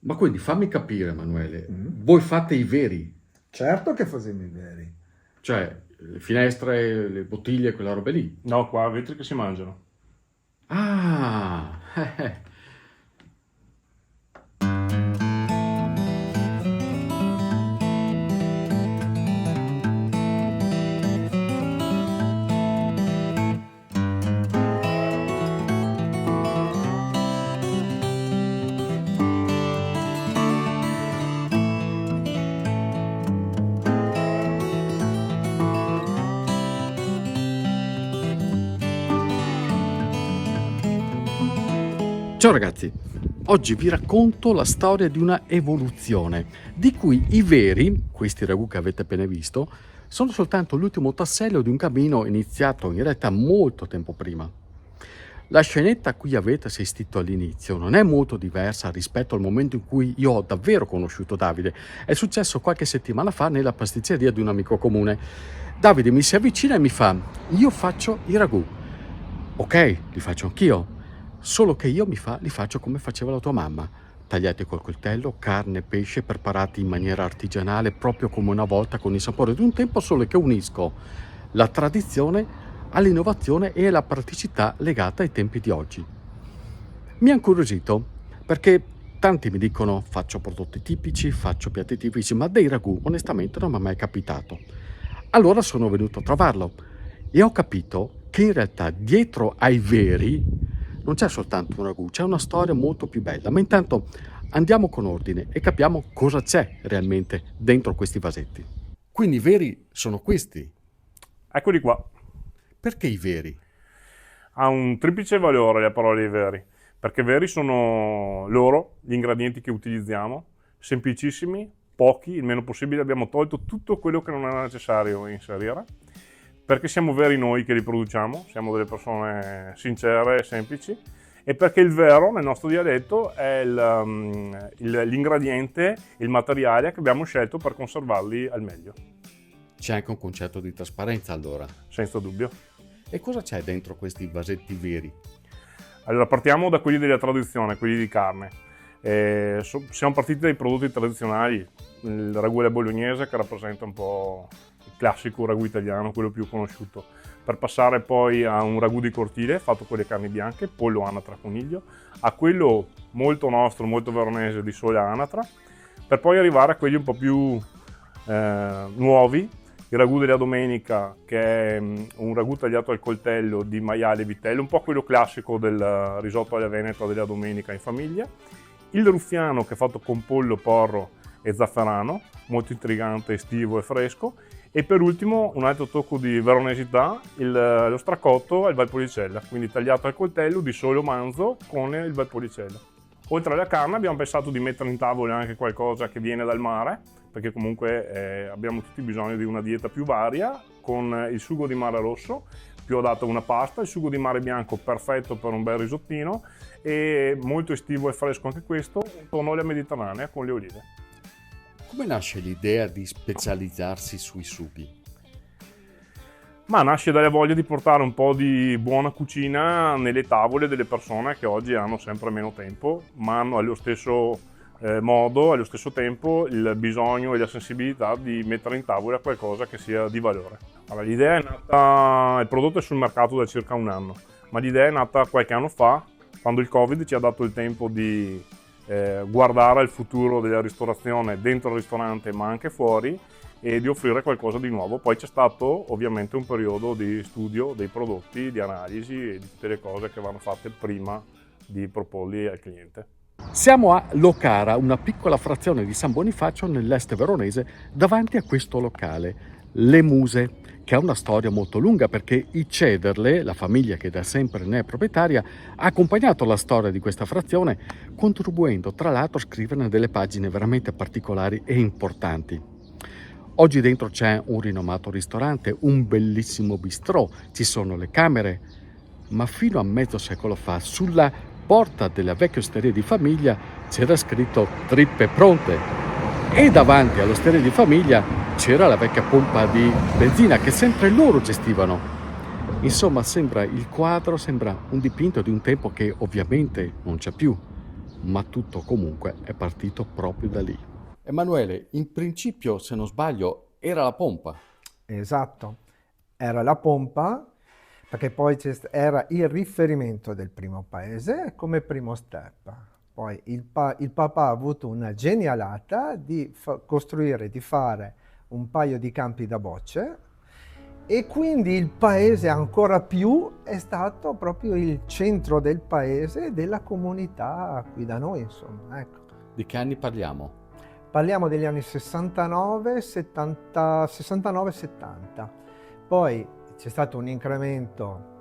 Ma quindi fammi capire, Emanuele, Mm. voi fate i veri, Certo che facciamo i veri. cioè le finestre, le bottiglie, quella roba lì. No, qua vetri che si mangiano. Ah, Ciao ragazzi, oggi vi racconto la storia di una evoluzione, di cui i veri, questi ragù che avete appena visto, sono soltanto l'ultimo tassello di un cammino iniziato in realtà molto tempo prima. La scenetta a cui avete assistito all'inizio non è molto diversa rispetto al momento in cui io ho davvero conosciuto Davide. È successo qualche settimana fa nella pasticceria di un amico comune. Davide mi si avvicina e mi fa: io faccio i ragù. Ok, li faccio anch'io. Solo che io li faccio come faceva la tua mamma. Tagliati col coltello, carne e pesce preparati in maniera artigianale, proprio come una volta, con il sapore di un tempo, solo che unisco la tradizione all'innovazione e alla praticità legata ai tempi di oggi. Mi ha incuriosito perché tanti mi dicono faccio prodotti tipici, faccio piatti tipici, ma dei ragù onestamente non mi è mai capitato. Allora sono venuto a trovarlo e ho capito che in realtà dietro ai veri non c'è soltanto un ragù, c'è una storia molto più bella. Ma intanto andiamo con ordine e capiamo cosa c'è realmente dentro questi vasetti. Quindi i veri sono questi. Eccoli qua. Perché i veri? Ha un triplice valore la parola i veri, perché veri sono loro, gli ingredienti che utilizziamo, semplicissimi, pochi, il meno possibile, abbiamo tolto tutto quello che non era necessario inserire, perché siamo veri noi che li produciamo, siamo delle persone sincere e semplici, e perché il vero nel nostro dialetto è l'ingrediente, il materiale che abbiamo scelto per conservarli al meglio, C'è anche un concetto di trasparenza allora. senza dubbio. E cosa c'è dentro questi vasetti veri? Allora, partiamo da quelli della tradizione, quelli di carne. Siamo partiti dai prodotti tradizionali, il ragù alla bolognese che rappresenta un po' il classico ragù italiano, quello più conosciuto, per passare poi a un ragù di cortile fatto con le carni bianche, pollo, anatra, coniglio, a quello molto nostro, molto veronese di soia anatra, per poi arrivare a quelli un po' più nuovi, il ragù della domenica, che è un ragù tagliato al coltello di maiale e vitello, un po' quello classico del risotto alla veneta della domenica in famiglia. Il ruffiano, che è fatto con pollo, porro e zafferano, molto intrigante, estivo e fresco. E per ultimo un altro tocco di veronesità, lo stracotto al Valpolicella, quindi tagliato al coltello di solo manzo con il Valpolicella. Oltre alla carne abbiamo pensato di mettere in tavola anche qualcosa che viene dal mare, perché comunque abbiamo tutti bisogno di una dieta più varia, con il sugo di mare rosso, più adatto a una pasta, il sugo di mare bianco perfetto per un bel risottino e molto estivo e fresco anche questo, un tonno alla mediterranea con le olive. Come nasce l'idea di specializzarsi sui sughi? Ma nasce dalla voglia di portare un po' di buona cucina nelle tavole delle persone che oggi hanno sempre meno tempo, ma hanno allo stesso modo, allo stesso tempo, il bisogno e la sensibilità di mettere in tavola qualcosa che sia di valore. Allora, l'idea è nata, il prodotto è sul mercato da circa un anno, ma l'idea è nata qualche anno fa, quando il Covid ci ha dato il tempo di guardare al futuro della ristorazione dentro il ristorante ma anche fuori e di offrire qualcosa di nuovo. Poi c'è stato ovviamente un periodo di studio dei prodotti, di analisi e di tutte le cose che vanno fatte prima di proporli al cliente. Siamo a Locara, una piccola frazione di San Bonifacio nell'est veronese, davanti a questo locale, Le Muse, che ha una storia molto lunga perché i Cederle, la famiglia che da sempre ne è proprietaria, ha accompagnato la storia di questa frazione, contribuendo tra l'altro a scriverne delle pagine veramente particolari e importanti. Oggi dentro c'è un rinomato ristorante, un bellissimo bistrò, ci sono le camere, ma fino a mezzo secolo fa sulla porta della vecchia osteria di famiglia c'era scritto trippe pronte e davanti all'osteria di famiglia c'era la vecchia pompa di benzina che sempre loro gestivano. Insomma, sembra il quadro, sembra un dipinto di un tempo che ovviamente non c'è più. ma tutto comunque è partito proprio da lì. Emanuele, in principio, se non sbaglio, era la pompa. Esatto, era la pompa, perché poi era il riferimento del primo paese come primo step. Poi il papà ha avuto una genialata di costruire, di fare un paio di campi da bocce, e quindi il paese ancora più è stato proprio il centro del paese e della comunità qui da noi, insomma, ecco. Di che anni parliamo? Parliamo degli anni 69, 70, 69-70. Poi c'è stato un incremento,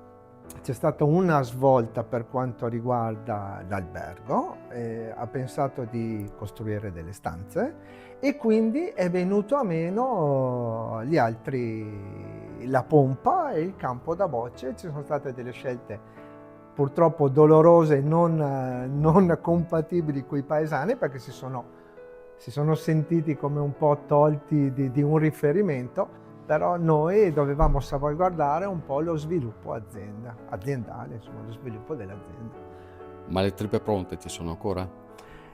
c'è stata una svolta per quanto riguarda l'albergo, ha pensato di costruire delle stanze e quindi è venuto a meno gli altri, la pompa e il campo da bocce. Ci sono state delle scelte purtroppo dolorose, non compatibili con i paesani, perché si sono sentiti come un po' tolti di un riferimento, però noi dovevamo salvaguardare un po' lo sviluppo aziendale, insomma, lo sviluppo dell'azienda. Ma le tripe pronte ci sono ancora?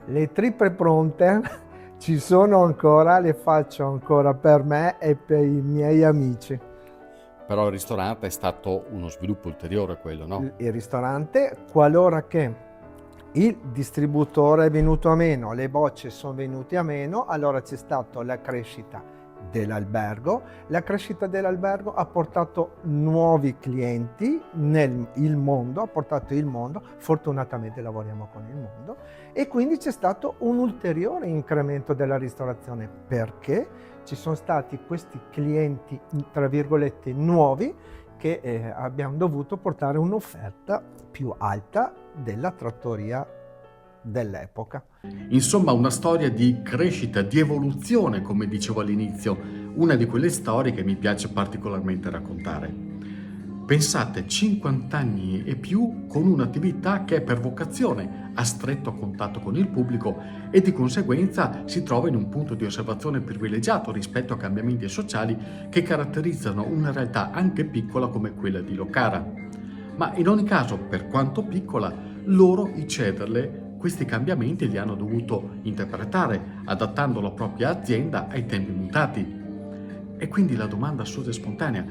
Le tripe pronte ci sono ancora, le faccio ancora per me e per i miei amici. Però il ristorante è stato uno sviluppo ulteriore quello, no? Il ristorante, qualora che il distributore è venuto a meno, le bocce sono venute a meno, allora c'è stata la crescita dell'albergo. La crescita dell'albergo ha portato nuovi clienti il mondo, ha portato il mondo, fortunatamente lavoriamo con il mondo, e quindi c'è stato un ulteriore incremento della ristorazione, perché ci sono stati questi clienti, tra virgolette, nuovi, che abbiamo dovuto portare un'offerta più alta della trattoria dell'epoca. Insomma, una storia di crescita, di evoluzione, come dicevo all'inizio, una di quelle storie che mi piace particolarmente raccontare. Pensate, 50 anni e più con un'attività che per vocazione ha stretto contatto con il pubblico e di conseguenza si trova in un punto di osservazione privilegiato rispetto a cambiamenti sociali che caratterizzano una realtà anche piccola come quella di Locara. Ma in ogni caso, per quanto piccola, loro, i Cederle, questi cambiamenti li hanno dovuto interpretare, adattando la propria azienda ai tempi mutati. E quindi la domanda assurda e spontanea: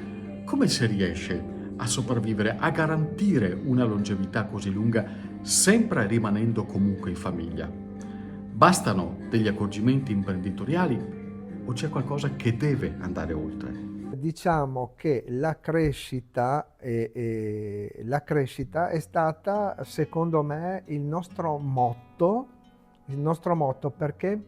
come si riesce a sopravvivere, a garantire una longevità così lunga, sempre rimanendo comunque in famiglia? Bastano degli accorgimenti imprenditoriali o c'è qualcosa che deve andare oltre? Diciamo che la crescita è stata, secondo me, il nostro motto, perché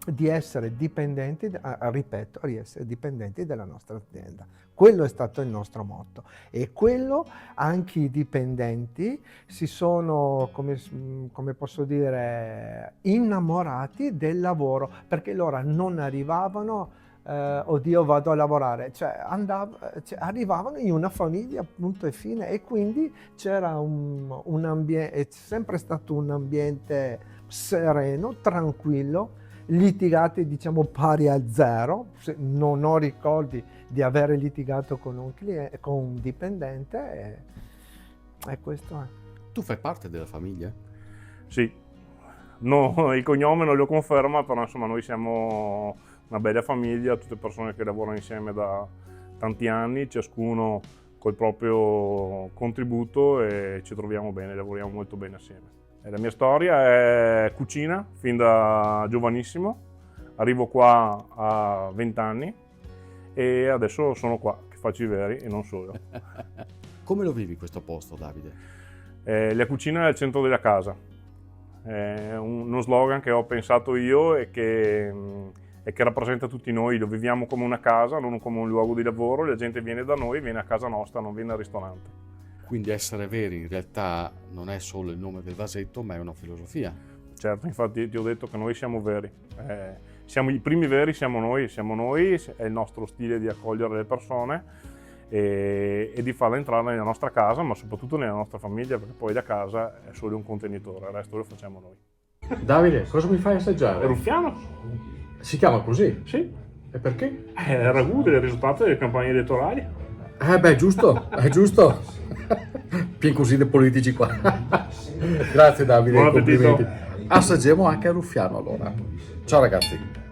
di essere dipendenti, ripeto, di essere dipendenti dalla nostra azienda. Quello è stato il nostro motto, e quello anche i dipendenti si sono, come posso dire, innamorati del lavoro, perché loro non arrivavano oddio, vado a lavorare, arrivavano in una famiglia, punto e fine, e quindi c'era un ambiente, è sempre stato un ambiente sereno, tranquillo, litigati diciamo pari a zero. Non ho ricordi di avere litigato con un cliente, con un dipendente, e questo è. Tu fai parte della famiglia? Sì, no, il cognome non lo conferma, però insomma noi siamo una bella famiglia, tutte persone che lavorano insieme da tanti anni, ciascuno col proprio contributo, e ci troviamo bene, lavoriamo molto bene assieme. E la mia storia è cucina fin da giovanissimo, arrivo qua a 20 anni e adesso sono qua che faccio i veri e non solo. Come lo vivi questo posto, Davide? La cucina è al centro della casa, è uno slogan che ho pensato io e che rappresenta tutti noi. Lo viviamo come una casa, non come un luogo di lavoro. La gente viene da noi, viene a casa nostra, non viene al ristorante. Quindi essere veri in realtà non è solo il nome del vasetto, ma è una filosofia. Certo, infatti ti ho detto che noi siamo veri. Siamo i primi veri, siamo noi, è il nostro stile di accogliere le persone e di farle entrare nella nostra casa, ma soprattutto nella nostra famiglia, perché poi la casa è solo un contenitore, il resto lo facciamo noi. Davide, cosa mi fai assaggiare? Ruffiano? Si chiama così? Sì. E perché? È il ragù del risultato delle campagne elettorali. Beh, giusto, è giusto. Pieni così dei politici qua. Grazie Davide, Buon appetito. complimenti. assaggiamo anche a Ruffiano allora. Ciao ragazzi.